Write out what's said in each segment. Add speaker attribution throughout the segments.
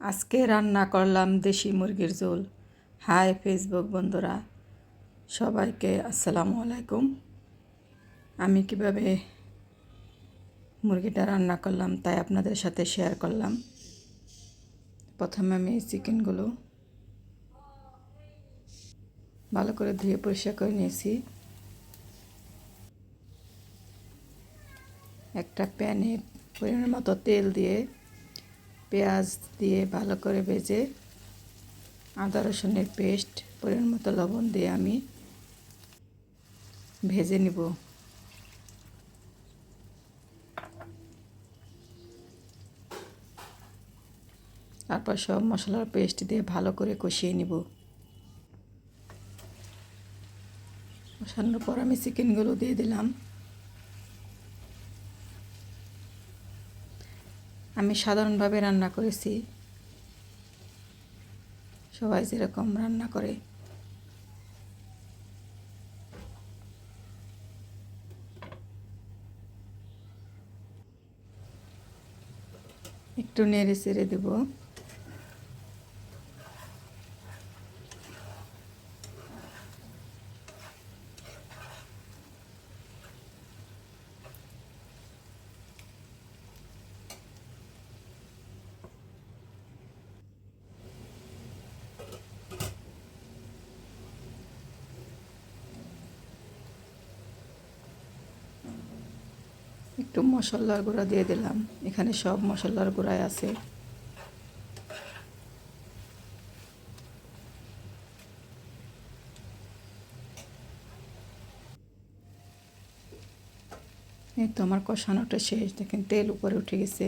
Speaker 1: আজকে রান্না করলাম দেশি মুরগির ঝোল। হাই ফেসবুক বন্ধুরা, সবাইকে আসসালামু আলাইকুম। আমি কিভাবে মুরগিটা রান্না করলাম তাই আপনাদের সাথে শেয়ার করলাম। প্রথমে আমি চিকেনগুলো ভালো করে ধুয়ে পরিষ্কার করে নিয়েছি। একটা প্যানে পরিমাণ মতো তেল দিয়ে পেঁয়াজ দিয়ে ভালো করে ভেজে আদা রসুনের পেস্ট পরিমাণ মতো লবণ দিয়ে আমি ভেজে নিব। তারপর সব মশলার পেস্ট দিয়ে ভালো করে কষিয়ে নিব। কষানোর পর আমি চিকেনগুলো দিয়ে দিলাম। আমি সাধারণভাবে রান্না করেছি, সবাই যেরকম রান্না করে। একটু নেড়ে চেড়ে দেব। একটু মশলার গুঁড়া দিয়ে দিলাম, এখানে সব মশলার গুঁড়াই আছে। এই তো আমার কষানোটা শেষ, দেখেন তেল উপরে উঠে গেছে।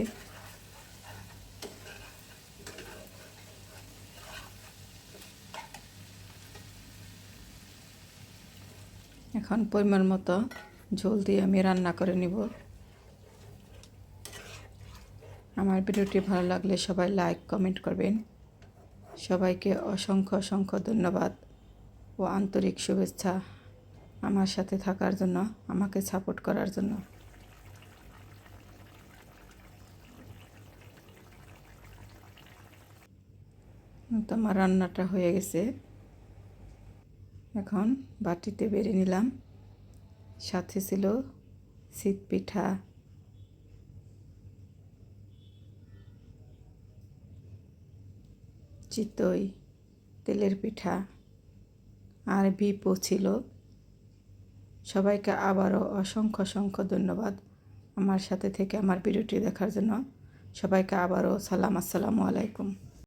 Speaker 1: এখন পরিমাণ মতো ঝোল দিয়ে আমি রান্না করে নিব। আমার ভিডিওটি ভালো লাগলে সবাই লাইক কমেন্ট করবেন। সবাইকে অসংখ্য অসংখ্য ধন্যবাদ ও আন্তরিক শুভেচ্ছা আমার সাথে থাকার জন্য, আমাকে সাপোর্ট করার জন্য। তো আমার রান্নাটা হয়ে গেছে, এখন বাটিতে বেড়ে নিলাম। সাথে ছিল শীত পিঠা, চিতই, তেলের পিঠা আর বিপও ছিল। সবাইকে আবারও অসংখ্য অসংখ্য ধন্যবাদ আমার সাথে থেকে আমার ভিডিওটি দেখার জন্য। সবাইকে আবারও সালাম, আসসালামু আলাইকুম।